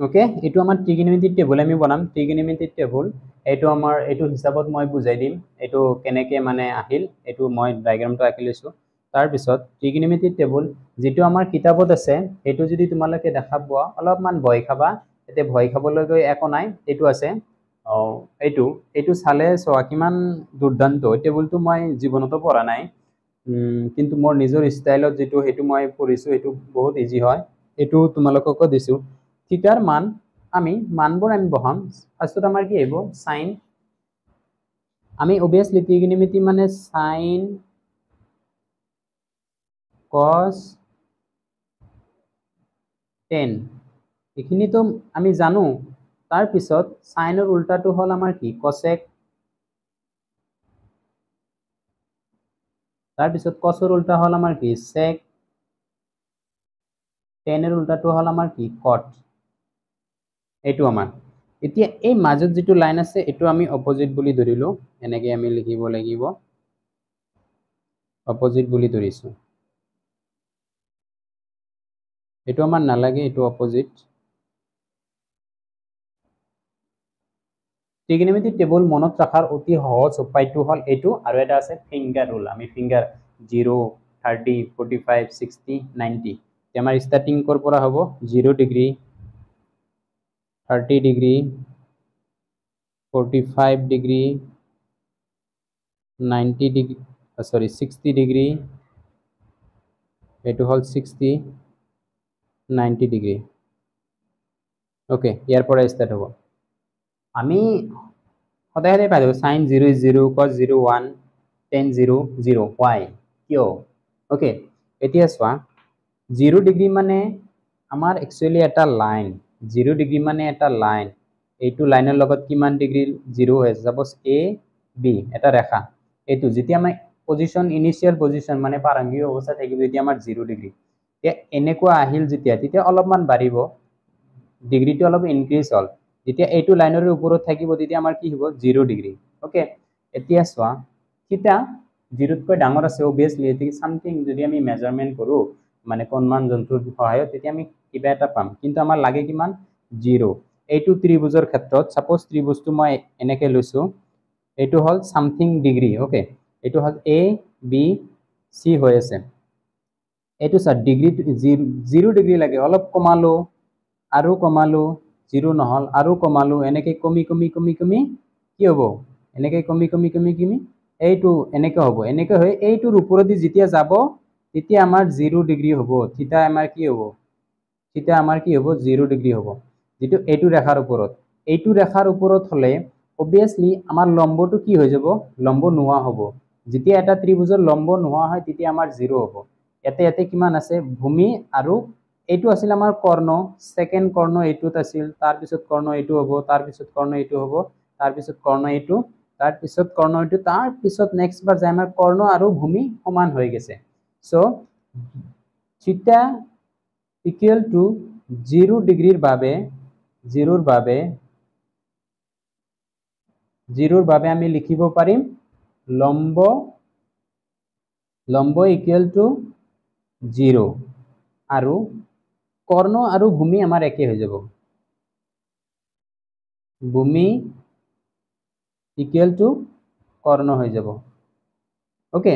Okay এইটো আমাৰ ট্ৰিগোনোমেট্ৰিক table আমি বনাম ট্ৰিগোনোমেট্ৰিক টেবুল এইটো আমাৰ এইটো হিচাপত মই বুজাই দিম এইটো কেনেকৈ মানে আহিল এইটো মই ডায়াগ্ৰামটো আঁকি লৈছোঁ তাৰপিছত ট্ৰিগোনোমেট্ৰিক টেবুল যেটো আমাৰ কিতাপত আছে সেইটো যদি তোমালোকে দেখা পোৱা অলপমান ভয় খাবা এতে ভয় খাবলৈ গৈ একো নাই এইটো আছে এইটো চালে চোৱা কিমান দুৰ্দান্ত টেবুলটো মই জীৱনতো পঢ়া নাই কিন্তু মোৰ নিজৰ ষ্টাইলত যেটো হেতু মই পঢ়িছো হেতু বহুত ইজি হয় এটো তোমালোককো দিছো থিটাৰ মান আমি মানবোৰ আমি বহাম ফাৰ্ষ্টত আমাৰ কি আহিব sin আমি obviously ট্ৰিগোনোমেট্ৰি মানে sin cos tan এখিনিতো আমি জানো তাৰ পিছত সাইনৰ উল্টাটো হল আমাৰ কি cosec তাৰ পিছত cosৰ উল্টা হল আমাৰ কি sec tan এৰ উল্টাটো হল আমাৰ কি cot এইটো আমাৰ এতিয়া এই মাজত যেটো লাইন আছে এটো আমি অপোজিট বুলি ধৰিলো এনেকৈ আমি লিখিব লাগিব অপোজিট বুলি ধৰিছো এটো আমাৰ নালাগে এটো অপোজিট ট্ৰিগোনোমেট্ৰিক টেবুল মনত ৰাখাৰ অতি সহজ উপায়টো হল এটো আৰু এটা আছে ফিংগাৰ ৰুল আমি ফিংগাৰ 0 30 45 60 90 আমাৰ স্টাৰ্টিং কৰ পৰা হ'ব 0 ডিগ্ৰী 30 ডিগ্ৰী 45 ডিগ্ৰী 90 ডিগ্ৰী সৰি 60 ডিগ্ৰী এটো হল 60 90 ডিগ্ৰী ওকে ইয়াৰ পৰা স্টার্ট হ'ব আমি সদায় সদায় পাই যাব sin 0 is 0 cos 0 1 tan 0 0 why কিয় ওকে এতিয়া চোৱা 0 ডিগ্ৰী মানে আমাৰ একচুয়ালি এটা লাইন 0 ডিগ্ৰী মানে এটা লাইন এইটো লাইনৰ লগত কিমান ডিগ্ৰী 0 হয় সাপোজ a b এটা ৰেখা এইটো যেতিয়া আমি পজিশন ইনিশিয়াল পজিশন মানে প্ৰাৰম্ভিক অৱস্থা থাকিব যেতিয়া আমাৰ 0 ডিগ্ৰী এতিয়া এনেকুৱা আহিল যেতিয়া অলপমান বাঢ়িব ডিগ্ৰীটো অলপ ইনক্ৰিজ হল যেতিয়া এইটো লাইনৰ ওপৰত থাকিব তেতিয়া আমাৰ কি হ'ব 0 ডিগ্ৰী ওকে এতিয়া চোৱা থিটা 0 তকৈ ডাঙৰ আছে obviously এটি সামথিং যদি আমি মেজাৰমেন্ট কৰো মানে কোণমান যন্ত্ৰৰ সহায়ত তেতিয়া আমি কিবা এটা পাম কিন্তু আমাৰ লাগে কিমান 0 এইটো ত্ৰিভুজৰ ক্ষেত্ৰত সাপোজ ত্ৰিভুজটো মই এনেকৈ লৈছো এইটো হল সামথিং ডিগ্ৰী ওকে এইটো হল a b c হৈ আছে এইটো স্যাৰ ডিগ্ৰী 0 ডিগ্ৰী লাগে অলপ কমালো আৰু কমালো 0 নহল আৰু কমালো এনেকৈ কমি কমি কমি কমি কি হ'ব এনেকৈ কমি কমি কমি কমি এইটো এনেকৈ হ'ব এনেকৈ হৈ এইটোৰ ওপৰেদি যেতিয়া যাব তেতিয়া আমাৰ 0 ডিগ্ৰী হ'ব থিটা আমাৰ কি হ'ব থিটা আমাৰ কি হ'ব 0 ডিগ্ৰী হ'ব যেটো এইটো ৰেখাৰ ওপৰত হলে obviously আমাৰ লম্বটো কি হৈ যাব লম্ব নোহোৱা হ'ব যেতিয়া এটা ত্ৰিভুজৰ লম্ব নোহোৱা হয় তেতিয়া আমাৰ 0 হ'ব এতে কিমান আছে ভূমি আৰু এইটো আছিল আমাৰ কৰ্ণ সেকেন্ড কৰ্ণ এইটোত আছিল তাৰ পিছত কৰ্ণ এইটো হ'ব তাৰ পিছত কৰ্ণ এইটো হ'ব তাৰ পিছত কৰ্ণ এইটো তাৰ পিছত কৰ্ণ এইটো তাৰ পিছত নেক্সট বাৰ যায় আমাৰ কৰ্ণ আৰু ভূমি সমান হৈ গেছে সো থিটা ইকুয়াল টু 0 ডিগ্ৰীৰ বাবে 0ৰ বাবে আমি লিখিব পাৰিম লম্ব ইকুয়াল টু 0 আৰু কৰ্ণ আৰু ভূমি আমাৰ একে হৈ যাব ভূমি ইকুয়াল টু কৰ্ণ হৈ যাব ওকে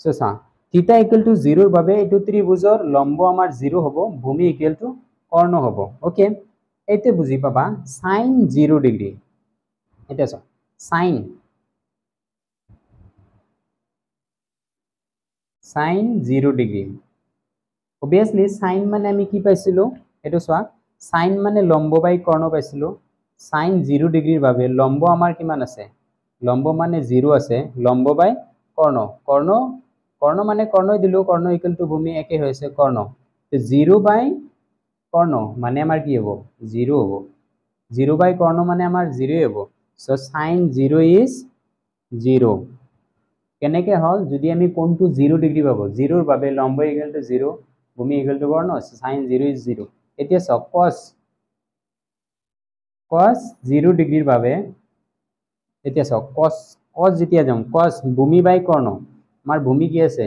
সো সা থিটা ইকুয়াল টু 0ৰ বাবে এইটো ত্ৰিভুজৰ লম্ব আমাৰ 0 হ'ব ভূমি ইকুয়াল টু কৰ্ণ হ'ব ওকে এইতে বুজি পাবা sin 0 ডিগ্ৰী এটা চা sin 0 ডিগ্ৰী obviously sin মানে আমি কি পাইছিলো এটো চোৱা sin মানে লম্ব বাই কৰ্ণ পাইছিলো sin 0 ডিগ্ৰীৰ বাবে লম্ব আমাৰ কিমান আছে লম্ব মানে 0 আছে লম্ব বাই কৰ্ণ কৰ্ণ মানে কৰ্ণই দিলো কৰ্ণ ইকুয়াল টু ভূমি একে হৈছে কৰ্ণ 0 বাই কৰ্ণ মানে আমাৰ কি হ'ব 0 হ'ব 0 বাই কৰ্ণ মানে আমাৰ 0 হ'ব সো sin 0 is 0 কেনেকে হল যদি আমি কোণটো 0 ডিগ্ৰী পাবো 0ৰ বাবে লম্ব ইকুয়াল টু 0 ভূমি ইকুয়াল টু কৰ্ণ sin 0 is 0 এতিয়া সব cos 0 ডিগ্ৰীৰ বাবে এতিয়া সব cos যেতিয়া যাম cos ভূমি বাই কৰ্ণ আমাৰ ভূমি কি আছে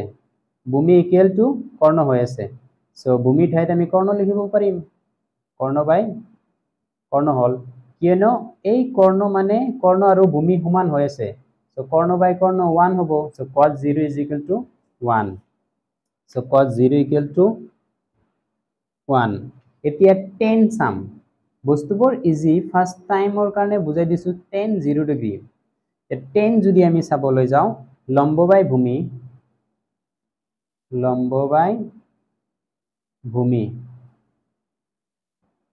ভূমি ইকুয়াল টু কৰ্ণ হৈ আছে সো ভূমি ঠাইত আমি কৰ্ণ লিখিব পাৰিম কৰ্ণ বাই কৰ্ণ হল কিয়নো এই কৰ্ণ মানে কৰ্ণ আৰু ভূমি সমান হৈ আছে সো কৰ্ণ বাই কৰ্ণ 1 হ'ব so cos 0 is equal to 1 so cos 0 equal to 1 এতিয়া tan চাম বস্তুবোৰ ইজি ফাৰ্স্ট টাইমৰ কাৰণে বুজাই দিছো tan 0 ডিগ্ৰী tan যদি আমি চাবলৈ যাও লম্ব বাই ভূমি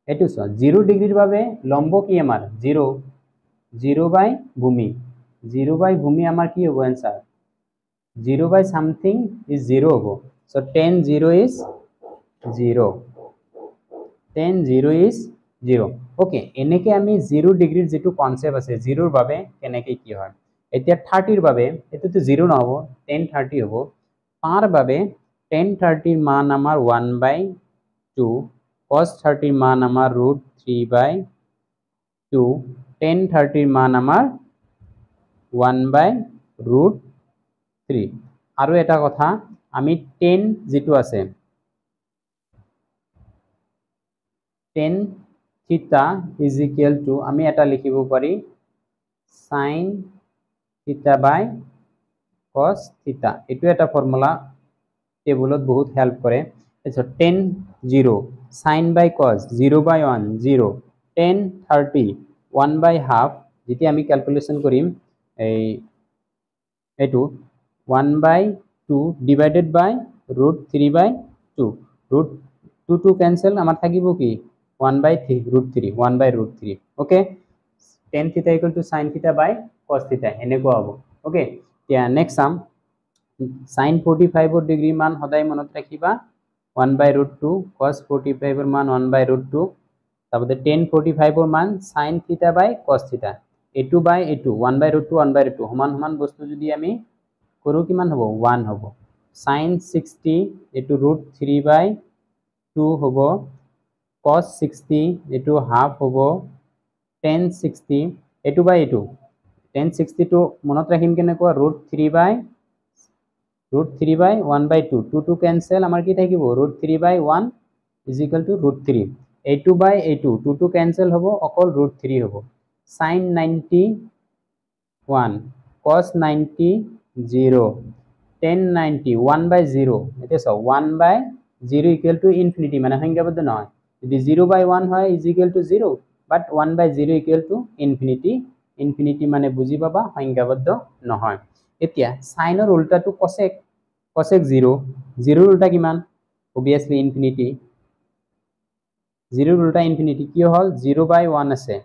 এটো চ 0 ডিগ্ৰীৰ বাবে লম্ব কি আমাৰ 0 বাই ভূমি 0 বাই ভূমি আমাৰ কি হ'ব answer 0 by something is 0 hobo. So tan 0 is 0. Tan 0 is 0. Okay. এনেকে আমি 0 ডিগ্ৰীৰ যেটো কনসেপ্ট আছে 0 ৰ বাবে কেনেকে কি হয় এতিয়া 30 ৰ বাবে এটোটো 0 নহব tan 30 হ'ব তাৰ বাবে tan 30 ৰ মান আমাৰ 1/2 cos 30 ৰ মান আমাৰ √3/2 tan 30 ৰ মান আমাৰ 1/√3 আৰু এটা কথা আমি tan যেটো আছে tan theta is equal to আমি এটা লিখিব পাৰি sin theta by cos theta এটো এটা ফৰ্মুলা টেবুলত বহুত হেল্প কৰে এছো tan 0 sin by cos 0 by 1 0 tan 30 1/2 যেটি আমি ক্যালকুলেশন কৰিম এই এটো 1/2 divided by √3/2 root 2 cancel আমার থাকিব কি 1/3 √3 1/√3 okay tan theta equal to sin theta by cos theta এনেকুৱা হ'ব okay এতিয়া নেক্সট সাম sin 45 ডিগ্ৰী মান সদায় মনত ৰাখিবা 1/√2 cos 45 ৰ মান 1/√2 তাৰপতে tan 45 ৰ মান sin theta by cos theta এটো বাই এটো 1/√2 1/√2 সমান সমান বস্তু যদি আমি কৰো কিমান হ'ব 1 হ'ব sin 60 এটো √3/2 হ'ব cos 60 এটো হাফ হ'ব tan 60 এটো বাই এটো tan 60 টো মনত ৰাখিম কেনেকুৱা √3/1/2 2 cancel আমাৰ কি থাকিব √3/1 is equal to √3 এটো বাই এটো 2 cancel হ'ব অকল √3 হ'ব sin 90 1 cos 90 0 tan 90 1/0 এটা সব 1/0 equal to infinity মানে সংখ্যাবদ্ধ নহয় যদি 0/1 হয় is equal to 0 but 1/0 equal to infinity মানে বুজি পাবা সংখ্যাবদ্ধ নহয় এতিয়া sin ৰ উল্টাটো cosec 0 0 ৰ উল্টা কিমান obviously infinity 0 ৰ উল্টা infinity কি হল 0/1 আছে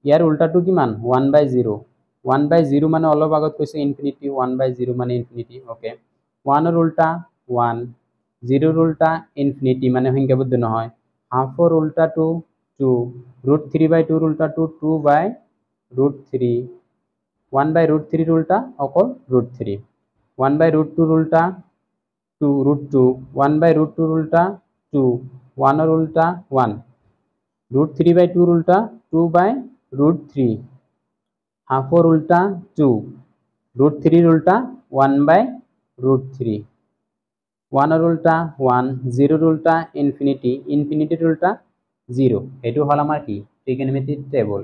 ইয়াৰ উল্টাটো কিমান 1/0 1/0 মানে অলপ আগত কৈছে infinity 1/0 মানে infinity okay 1 ৰ উল্টা 1 0 ৰ উল্টা infinity মানে সংখ্যাবদ্ধ নহয় half ৰ উল্টাটো 2 √3/2 ৰ উল্টাটো 2/√3 1/√3 ৰ উল্টা অকল √3 1/√2 ৰ উল্টা 2 √2 1/√2 ৰ উল্টা 2 1 ৰ উল্টা 1 √3/2 ৰ উল্টা 2/√3 half ৰ উল্টা 2 √3 ৰ উল্টা 1/√3 1 ৰ উল্টা 1 0 ৰ উল্টা infinity ৰ উল্টা 0 এটো হল আমাৰ কি ট্ৰিগোনোমেট্ৰিক টেবল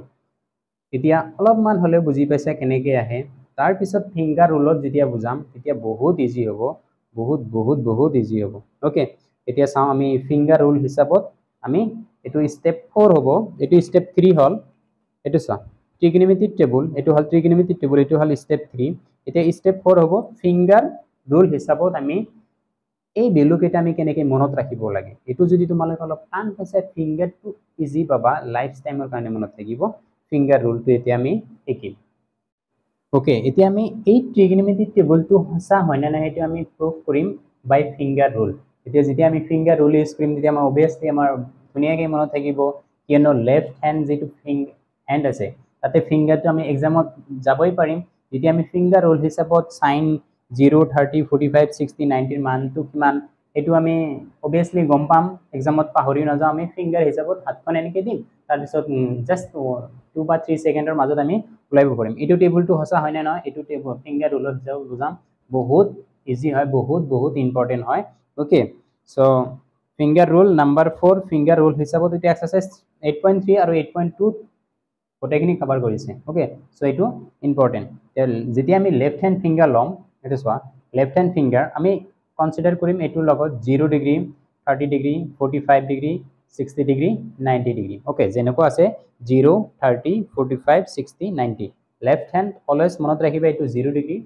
এতিয়া অলপমান হলে বুজি পাইছা কেনেকৈ আহে তাৰ পিছত ফিংগাৰ ৰুলত যেতিয়া বুজাম তেতিয়া বহুত ইজি হ'ব বহুত ইজি হ'ব ওকে এতিয়া চাও আমি ফিংগাৰ ৰুল হিচাপত আমি এটো স্টেপ 4 হ'ব এটো স্টেপ 3 হল এটো চাও ট্ৰিগোনোমেট্ৰিক টেবল এটো হল ট্ৰিগোনোমেট্ৰিক টেবল এটো হল স্টেপ 3 এতিয়া স্টেপ 4 হ'ব ফিংগাৰ ৰুল হিচাপত আমি এই ভ্যালু কেটা আমি কেনেকৈ মনত ৰাখিব লাগে এটো যদি তোমালোক অলপ টান পাইছে ফিংগাৰটো ইজি পাবা লাইফ টাইমৰ কাৰণে মনত থাকিব ফিংগাৰ ৰুলটো এতিয়া আমি শিকিম ওকে এতিয়া আমি এই ট্ৰিগোনোমেট্ৰিক টেবলটো সঁচা হয় না নাই এটা আমি প্ৰুফ কৰিম বাই ফিংগাৰ ৰুল এতিয়া যেতিয়া আমি ফিংগাৰ ৰুল ইউজ কৰিম তেতিয়া আমাৰ obviously আমাৰ ধুনিয়াকৈ মনত থাকিব কিয়নো লেফট হ্যান্ড যেটো হ্যান্ড আছে তাতে ফিংগাৰটো আমি এক্সামত যাবই পাৰিম যেতিয়া আমি ফিংগাৰ ৰুল হিচাপত sin 0 30 45 60 90 ৰ মানটো কিমান এটো আমি obviously গম পাম এক্সামত পাহৰি নাযাও আমি ফিংগাৰ হিচাপত হাতখন এনেকৈ দিম তাৰ পিছত জাস্ট 2 বা 3 সেকেন্ডৰ মাজত আমি উলাইব পাৰিম এটো টেবলটো সঁচা হয় না নহয় এটো টেবল ফিংগাৰ ৰুলত যাও বুজাম বহুত ইজি হয় বহুত ইম্পৰ্টেন্ট হয় okay so finger rule number 4 finger rule হিচাপত এটা এক্সাৰসাইজ 8.3 আৰু 8.2 গোটেইখিনি কভাৰ কৰিছে ওকে সো এটো ইম্পৰ্টেন্ট যেতিয়া আমি লেফট হ্যান্ড ফিংগাৰ লম এটো সোৱা লেফট হ্যান্ড ফিংগাৰ আমি কনসিডাৰ কৰিম এটোৰ লগত 0 degree 30 degree 45 degree 60 degree 90 degree okay যেনেকৈ আছে 0 30 45 60 90 লেফট হ্যান্ড অলৱেজ মনত ৰাখিবা এটো 0 ডিগ্ৰী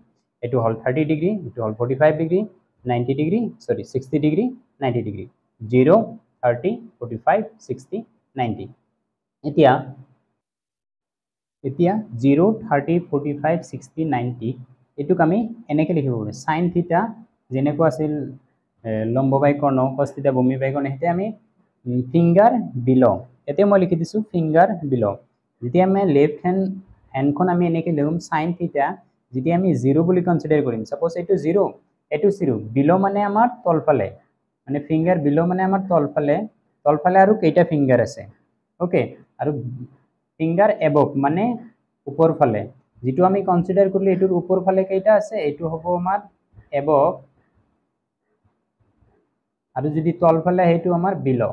এটো হল 30 ডিগ্ৰী এটো হল 45 ডিগ্ৰী 90 ডিগ্ৰী সৰি 60 ডিগ্ৰী 90 ডিগ্ৰী 0 30 45 60 90 এতিয়া 0 30 45 60 90 এটুক আমি এনেকে লিখিব পাৰো sin থিটা যেনেকৈ আছিল লম্ব বাইকৰ্ণ cos থিটা ভূমি বাইকৰ্ণ হেতে আমি ফিংগাৰ বিলো এতে মই লিখি দিছো ফিংগাৰ বিলো যেতিয়া আমি লেফট হ্যান্ডখন আমি এনেকে লিখম sin থিটা যেতিয়া আমি 0 বুলি কনসিডাৰ কৰিম সাপোজ এটো 0 এটো 0 বিলো মানে আমাৰ তলফালে মানে ফিংগাৰ বিলো মানে আমাৰ তলফালে আৰু কেইটা ফিংগাৰ আছে ওকে আৰু ফিংগাৰ এবভ মানে উপৰ ফালে যেটো আমি কনসিডাৰ কৰিলে এটোৰ উপৰ ফালে কেইটা আছে এটো হ'ব আমাৰ এবভ আৰু যদি তল ফালে হেতু আমাৰ বিলো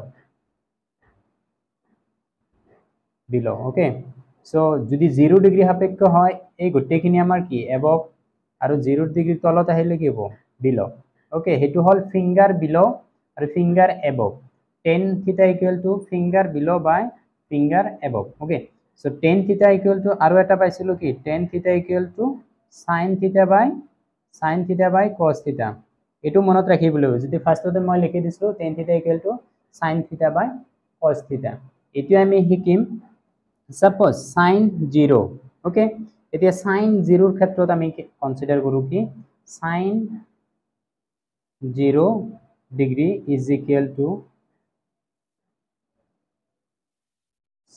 ওকে সো যদি 0 ডিগ্ৰী সাপেক্ষ হয় এই গোটেইখিনি আমাৰ কি এবভ আৰু 0 ডিগ্ৰী তলত আহিলে কি হ'ব বিলো ওকে হেতু হল ফিংগাৰ বিলো আৰু finger above tan theta equal to finger below by finger above okay so tan theta equal to আৰু এটা পাইছিলো কি tan theta equal to sin theta by cos theta এটো মনত ৰাখিবলৈ যদি ফাৰ্ষ্টতে মই লিখি দিছো tan theta equal to sin theta by cos theta এতিয়া আমি হিকিম suppose sin 0 okay এতিয়া sin 0 ৰ ক্ষেত্ৰত আমি কনসিডাৰ কৰো কি sin 0 degree is equal to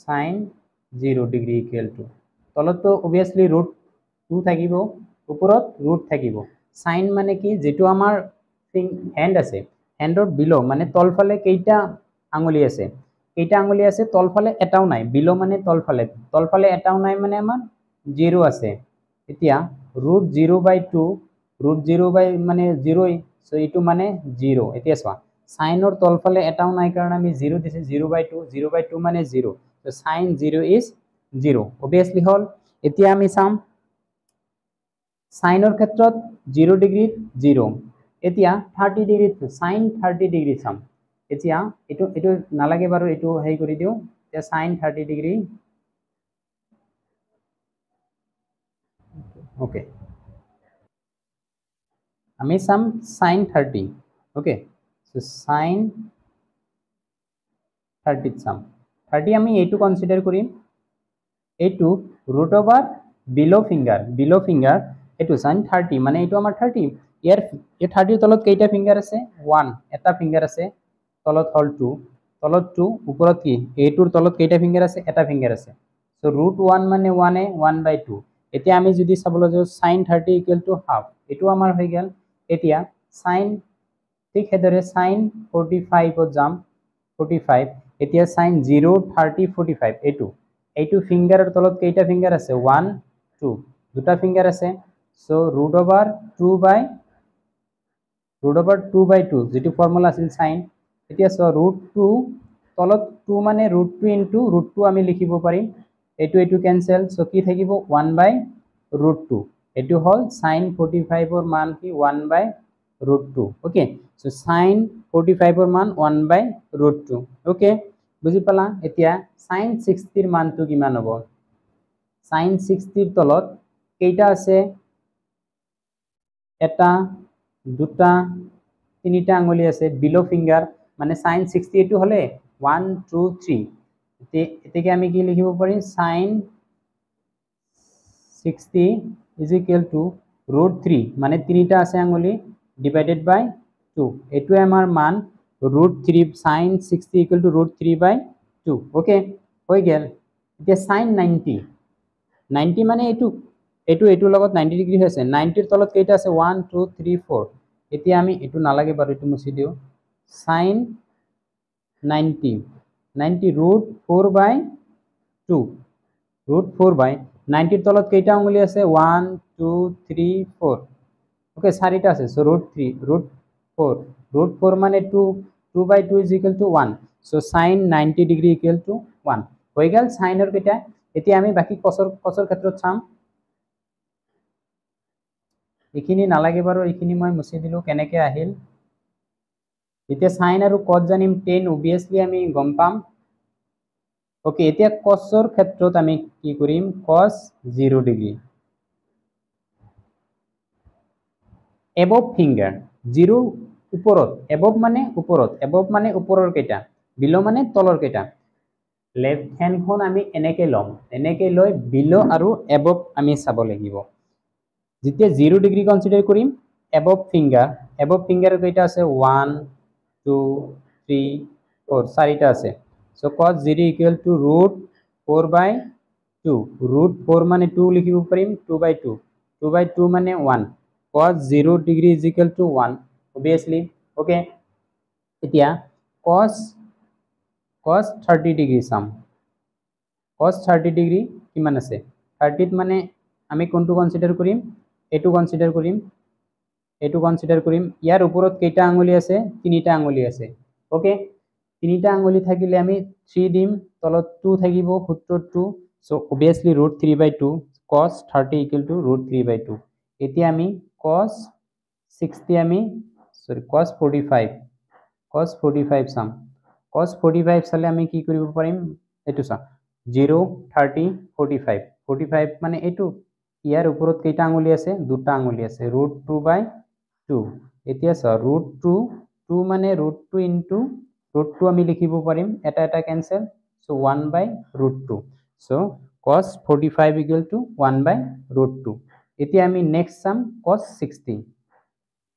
sin 0 degree equal to তলত তো obviously root 2 থাকিব ওপৰত root থাকিব sin মানে কি যেটো আমাৰ হ্যান্ড আছে হ্যান্ডৰ বিলো মানে তলফালে কেইটা আঙুলি আছে তলফালে এটাও নাই বিলো মানে তলফালে এটাও নাই মানে আমাৰ 0 আছে এতিয়া √0/2 √0 মানে 0 সো এটো মানে 0 এতিয়া সোৱা সাইনৰ তলফালে এটাও নাই কাৰণ আমি 0 দিছে 0/2 মানে 0 so sin 0 is 0 obviously হল এতিয়া আমি চাম সাইনৰ ক্ষেত্ৰত 0 ডিগ্ৰী 0 এতিয়া 30 ডিগ্ৰী sin 30 ডিগ্ৰী চাম এতিয়া এটো নালাগে বাৰু এটো হেই কৰি দিও এতিয়া sin 30 ডিগ্ৰী ওকে আমি চাম sin 30 ওকে সো sin 30 চাম 30 আমি এইটো কনসিডাৰ কৰিম এইটো ৰুট ওভাৰ বিলো ফিংগাৰ এটো sin 30 মানে এইটো আমাৰ 30 ইয়াৰ 30 তলত কেইটা ফিংগাৰ আছে 1 এটা ফিংগাৰ আছে তলত হল 2 তলত 2 ওপৰত কি এইটোৰ তলত কেইটা ফিংগাৰ আছে এটা ফিংগাৰ আছে সো √1 মানে 1/2 এতিয়া আমি যদি চাবলৈ যাও sin 30 equal to half এটো আমাৰ হৈ গেল এতিয়া sin ঠিক হেদৰে sin 45 ত যাম 45 এতিয়া sin 0 30 45 এইটো ফিংগাৰৰ তলত কেইটা ফিংগাৰ আছে 1 2 দুটা ফিংগাৰ আছে সো √2/2 যেটো ফৰ্মুলা আছিল sin এতিয়া সো √2 তলত 2 মানে √2 ইনটু √2 আমি লিখিব পাৰিম এটো ক্যান্সেল সো কি থাকিব 1/√2 এটো হল sin 45 ৰ মান কি 1/√2 ওকে সো sin 45 ৰ মান 1/√2 ওকে বুজি পালা এতিয়া sin 60 ৰ মানটো কিমান হ'ব sin 60 ৰ তলত কেইটা আছে এটা দুটা তিনিটা আঙুলি আছে বিলো ফিংগাৰ মানে sin 60 এটো হলে 1 2 3 এতেকে আমি কি লিখিব পাৰি sin 60 is equal to √3 মানে তিনিটা আছে আঙুলি divided by 2 এটো আমাৰ মান √3 sin 60 equal to √3/2 ওকে হৈ গেল এতিয়া sin 90 মানে এটো লগত 90 ডিগ্ৰী হৈছে 90 ৰ তলত কেইটা আছে 1 2 3 4 এতিয়া আমি এটো নালাগে বাৰু এটো মুছি দিও sin 90 √4/2 √4/90 ৰ তলত কেইটা আঙুলি আছে 1 2 3 4 ওকে চাৰিটা আছে সো √3 √4 মানে 2 2 by 2 is equal to 1 so sin 90 degree equal to 1 হৈ গেল সাইনৰ কেটা এতিয়া আমি বাকি cosৰ ক্ষেত্ৰত চাম এখিনি নালাগে বাৰু এখিনি মই মুছি দিলো কেনেকে আহিল এতিয়া sin আৰু cos জানিম tan obviously আমি গম পাম ওকে এতিয়া cosৰ ক্ষেত্ৰত আমি কি কৰিম cos 0 degree above finger 0 উপৰত above মানে ওপৰৰ কেটা below মানে তলৰ কেটা left hand খন আমি এনেকে লম এনেকে লৈ below আৰু above আমি চাব লাগিব যেতিয়া 0 degree কনসিডাৰ কৰিম above finger কেটা আছে 1 2 3 4 চাৰিটা আছে so cos 0 equal to root 4 by 2 root 4 মানে 2 লিখিব পাৰিম 2 by 2 2 by 2 মানে 1 cos 0 degree is equal to 1 obviously okay এতিয়া cos 30 degree sum cos 30 degree কিমান আছে 30 মানে আমি কোনটো কনসিডার কৰিম এটো কনসিডাৰ কৰিম ইয়াৰ ওপৰত কেইটা আঙুলি আছে তিনিটা আঙুলি আছে ওকে তিনিটা আঙুলি থাকিলে আমি 3 দিম তলত 2 থাকিব সূত্ৰ 2 so obviously root 3 by 2 cos 30 equal to root 3 by 2 এতিয়া আমি cos 60 আমি sorry cos 45 সাম cos 45 সালে আমি কি কৰিব পাৰিম এটো সা 0 30 45 মানে এটো ইয়াৰ ওপৰত কেইটা আঙুলি আছে দুটা আঙুলি আছে root 2 by 2 এতিয়া সা root 2 মানে root 2 into root 2 আমি লিখিব পাৰিম এটা cancel so 1 by root 2 so cos 45 equal to 1 by root 2 এতিয়া আমি নেক্সট সাম cos 60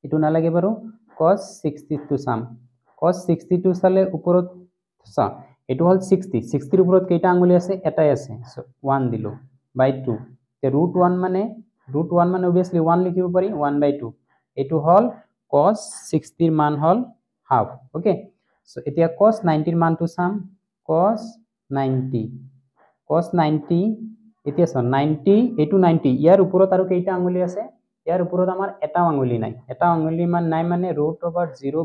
এটো নালাগে বাৰু cos 62 সাম cos 62 সালে ওপৰত সা এটো হল 60 60 এৰ উপৰত কেইটা আঙুলি আছে এটাই আছে so 1 দিলো by 2 তে root 1 মানে obviously 1 লিখিব পাৰি 1 by 2 এটো হল cos 60 এর মান হল হাফ ওকে সো এতিয়া cos 90 এর মানটো সাম cos 90 এতিয়া সো 90 এটো 90 ইয়াৰ ওপৰত আৰু কেইটা আঙুলি আছে ইয়াৰ ওপৰত আমাৰ এটা আঙুলি নাই এটা আঙুলি মান নাই মানে root over 0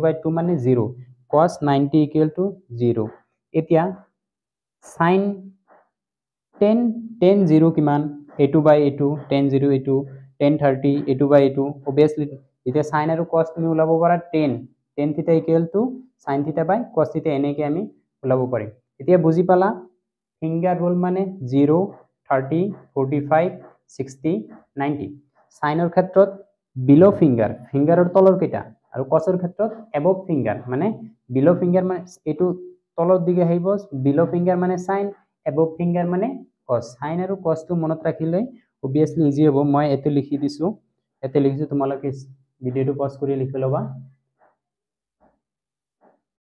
by 2 মানে 0 cos 90 equal to 0 এতিয়া sin 10 0 কিমান a2 by a2 10 0 a2 10 30 a2 by a2 obviously এতিয়া sin আৰু cos তুমি উলাব পাৰা 10 theta equal to sin theta by cos theta এনেকে আমি উলাব পাৰিম এতিয়া বুজি পালা ফিঙ্গাৰ ৰুল মানে 0 30 45 60 90 সাইনৰ ক্ষেত্ৰত বিলো ফিঙ্গাৰৰ তলৰ কেটা আৰু cosৰ ক্ষেত্ৰত above finger মানে বিলো ফিঙ্গাৰ মানে এটো তলৰ দিকে আহিব বিলো ফিঙ্গাৰ মানে sin above finger মানে cos sin আৰু cos টো মনত ৰাখিলে obviously ইজি হ'ব মই এতে লিখি দিছো তোমালোকে ভিডিওটো পজ কৰি লিখি লবা